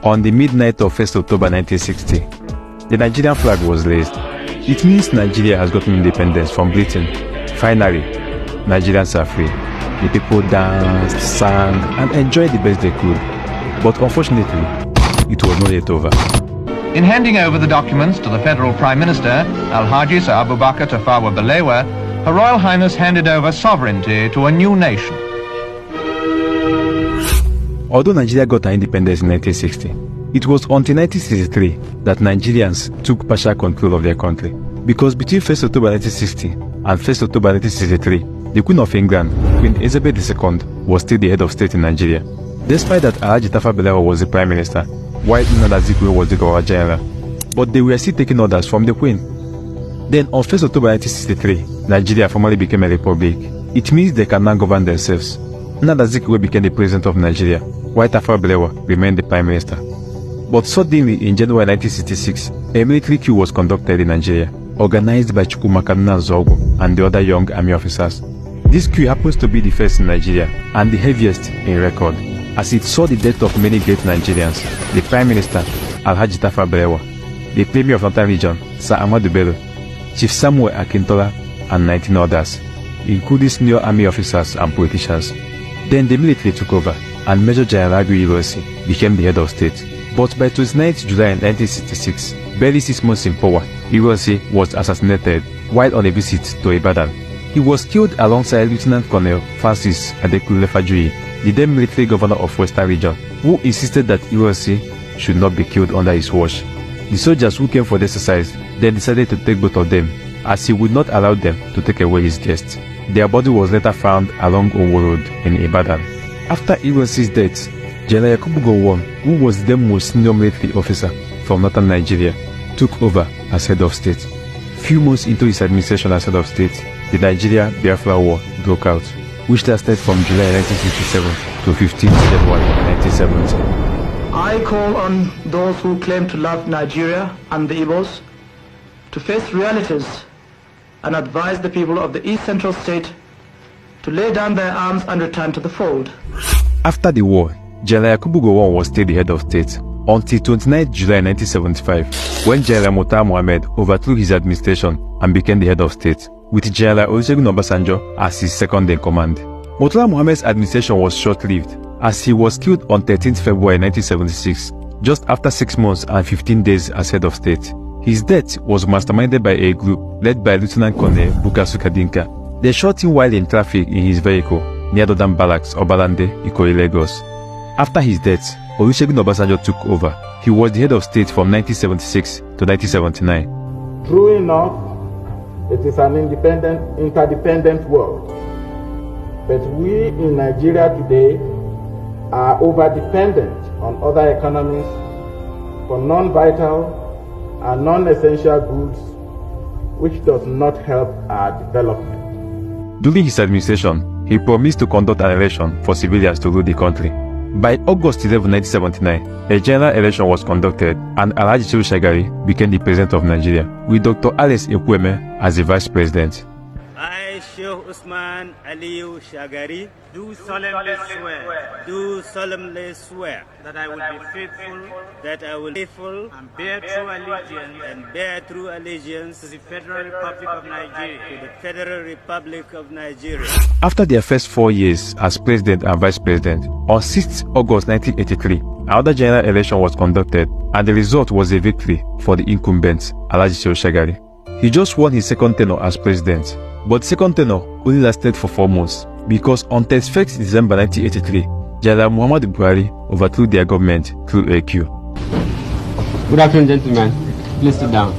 On the midnight of 1st October 1960, the Nigerian flag was raised. It means Nigeria has gotten independence from Britain. Finally, Nigerians are free. The people danced, sang, and enjoyed the best they could. But unfortunately, it was not yet over. In handing over the documents to the Federal Prime Minister, Alhaji Sir Abubakar Tafawa Balewa, Her Royal Highness handed over sovereignty to a new nation. Although Nigeria got her independence in 1960, it was until 1963 that Nigerians took partial control of their country. Because between 1st October 1960 and 1st October 1963, the Queen of England, Queen Elizabeth II, was still the head of state in Nigeria. Despite that, Alhaji Tafawa Balewa was the Prime Minister, while Nnamdi Azikiwe was the Governor General. But they were still taking orders from the Queen. Then on 1st October 1963, Nigeria formally became a republic. It means they can now govern themselves. Nnamdi Azikiwe became the President of Nigeria, while Tafawa Balewa remained the Prime Minister. But suddenly in January 1966, a military coup was conducted in Nigeria, organized by Chukwumaka Nnazogo and the other young army officers. This coup happens to be the first in Nigeria and the heaviest in record, as it saw the death of many great Nigerians: the Prime Minister, Alhaji Tafawa Balewa, the Premier of Northern Region, Sir Ahmadu Bello, Chief Samuel Akintola, and 19 others, including senior army officers and politicians. Then the military took over, and Major General Agui Ironsi became the head of state. But by 29th July 1966, barely 6 months in power, Ironsi was assassinated while on a visit to Ibadan. He was killed alongside Lieutenant Colonel Francis Adekunle Fajuyi, the then military governor of Western Region, who insisted that Ironsi should not be killed under his watch. The soldiers who came for the exercise then decided to take both of them, as he would not allow them to take away his guests. Their body was later found along Owo Road in Ibadan. After Ironsi's death, General Yakubu Gowon, who was the most senior military officer from northern Nigeria, took over as head of state. Few months into his administration as head of state, the Nigeria-Biafra War broke out, which lasted from July 1967 to 15 January 1970. I call on those who claim to love Nigeria and the Igbos to face realities and advise the people of the East Central State to lay down their arms and return to the fold. After the war, General Yakubu Gowon was still the head of state until 29 July 1975, when General Murtala Mohammed overthrew his administration and became the head of state, with General Olusegun Obasanjo as his second in command. Murtala Mohammed's administration was short-lived, as he was killed on 13 February 1976, just after 6 months and 15 days as head of state. His death was masterminded by a group led by Lieutenant Colonel Bukasu Kadinka. They shot him while in traffic in his vehicle near Dodam Barracks, Obalande, Ikoyi, Lagos. After his death, Olusegun Obasanjo took over. He was the head of state from 1976 to 1979. True enough, it is an interdependent world. But we in Nigeria today are over-dependent on other economies for non-vital and non-essential goods, which does not help our development. During his administration, he promised to conduct an election for civilians to rule the country. By August 11, 1979, a general election was conducted and Alhaji Shehu Shagari became the president of Nigeria, with Dr. Alex Ekwueme as the vice president. I, Sheikh Usman Aliyu Shagari, do solemnly swear that I will be faithful and bear true allegiance to the Federal Republic of Nigeria. After their first 4 years as president and vice president, on 6th August 1983, another general election was conducted, and the result was a victory for the incumbent Alhaji Shehu Shagari. He just won his second tenure as president, but second tenure only lasted for 4 months, because on 31st December 1983, General Muhammadu Buhari overthrew their government through a coup. Good afternoon, gentlemen. Please sit down.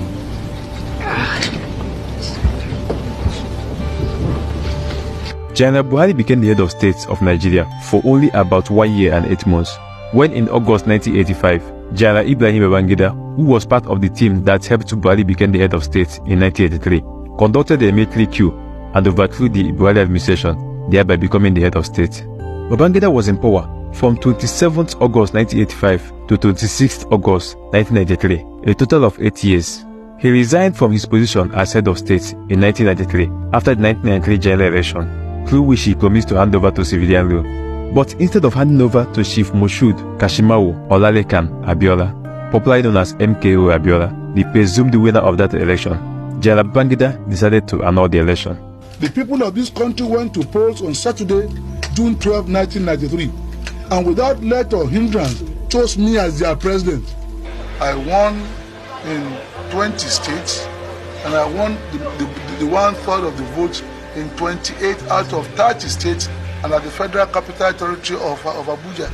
General Buhari became the head of state of Nigeria for only about 1 year and 8 months, when in August 1985, General Ibrahim Babangida, who was part of the team that helped Buhari become the head of state in 1983, conducted a military coup and overthrew the Buhari administration, thereby becoming the head of state. Babangida was in power from 27th August 1985 to 26th August 1993, a total of 8 years. He resigned from his position as head of state in 1993 after the 1993 general election, through which he promised to hand over to civilian rule. But instead of handing over to Chief Moshood Kashimawo Olalekan Abiola, popularly known as MKO Abiola, the presumed winner of that election, General Babangida decided to annul the election. The people of this country went to polls on Saturday, June 12, 1993, and without let or hindrance chose me as their president. I won in 20 states, and I won the 1/3 of the votes in 28 out of 30 states and at the Federal Capital Territory of Abuja.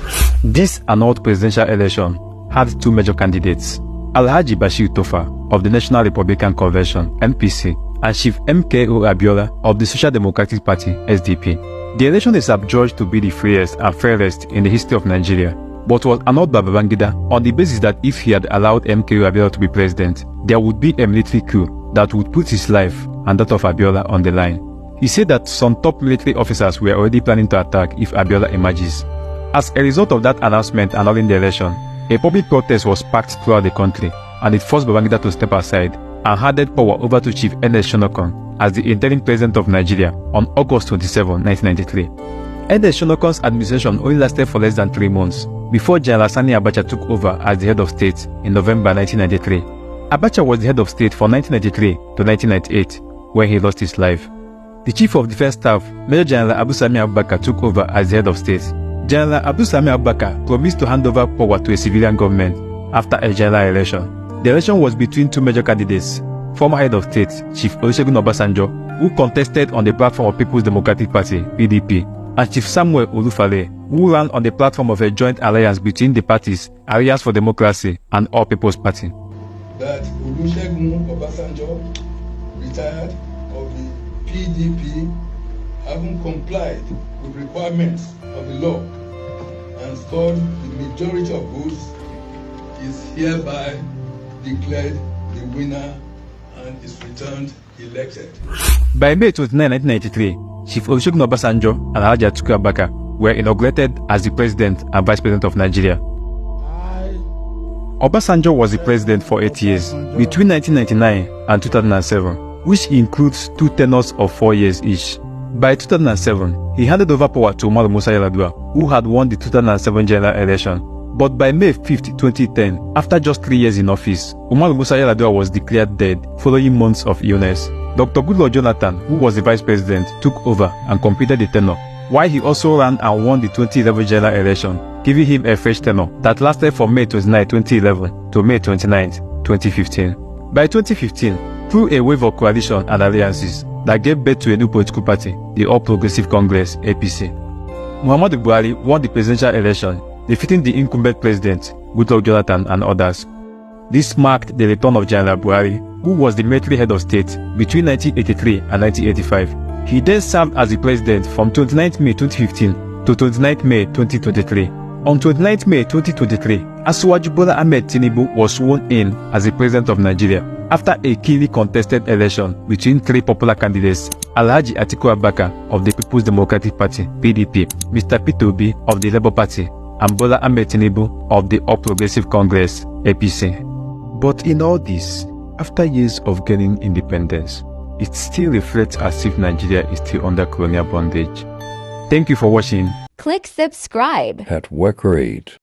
This annulled presidential election had two major candidates, Alhaji Bashir Tofa of the National Republican Convention (NPC) and Chief MKO Abiola of the Social Democratic Party (SDP). The election is adjudged to be the freest and fairest in the history of Nigeria, but was annulled by Babangida on the basis that if he had allowed MKO Abiola to be president, there would be a military coup that would put his life and that of Abiola on the line. He said that some top military officers were already planning to attack if Abiola emerges. As a result of that announcement annulling the election, a public protest was sparked throughout the country, and it forced Babangida to step aside and handed power over to Chief Ernest Shonekan as the interim president of Nigeria on August 27, 1993. Ernest Shonekan's administration only lasted for less than 3 months before General Sani Abacha took over as the head of state in November 1993. Abacha was the head of state from 1993 to 1998, when he lost his life. The Chief of Defense Staff, Major General Abu Sami Abubakar, took over as the head of state. General Abu Sami Abubakar promised to hand over power to a civilian government after a general election. The election was between two major candidates, former head of state, Chief Olusegun Obasanjo, who contested on the platform of People's Democratic Party, PDP, and Chief Samuel Olufale, who ran on the platform of a joint alliance between the parties, Alliance for Democracy and All People's Party. That Olusegun Obasanjo, retired of the PDP, having complied with requirements of the law and scored the majority of votes, is hereby declared the winner and is returned elected. By May 29, 1993, Chief Olusegun Obasanjo and Alhaji Atiku Abubakar were inaugurated as the President and Vice President of Nigeria. Obasanjo was the President for 8 years, between 1999 and 2007, which includes 2 tenures of 4 years each. By 2007, he handed over power to Umaru Musa Yar'Adua, who had won the 2007 general election. But by May 5, 2010, after just 3 years in office, Umaru Musa Yar'Adua was declared dead following months of illness. Dr. Goodluck Jonathan, who was the vice president, took over and completed the tenure, while he also ran and won the 2011 general election, giving him a fresh tenure that lasted from May 29, 2011 to May 29, 2015. By 2015, through a wave of coalition and alliances that gave birth to a new political party, the All Progressive Congress (APC), Muhammadu Buhari won the presidential election, defeating the incumbent president, Goodluck Jonathan, and others. This marked the return of General Buhari, who was the military head of state between 1983 and 1985. He then served as the president from 29 May 2015 to 29 May 2023. On 29 May 2023, Asiwaju Bola Ahmed Tinubu was sworn in as the president of Nigeria after a keenly contested election between 3 popular candidates, Alhaji Atiku Abubakar of the People's Democratic Party (PDP), Mr. Peter Obi of the Labour Party, and Bola Ahmed Tinubu of the All Progressive Congress (APC). But in all this, after years of gaining independence, it still reflects as if Nigeria is still under colonial bondage. Thank you for watching. Click subscribe at Work Rate.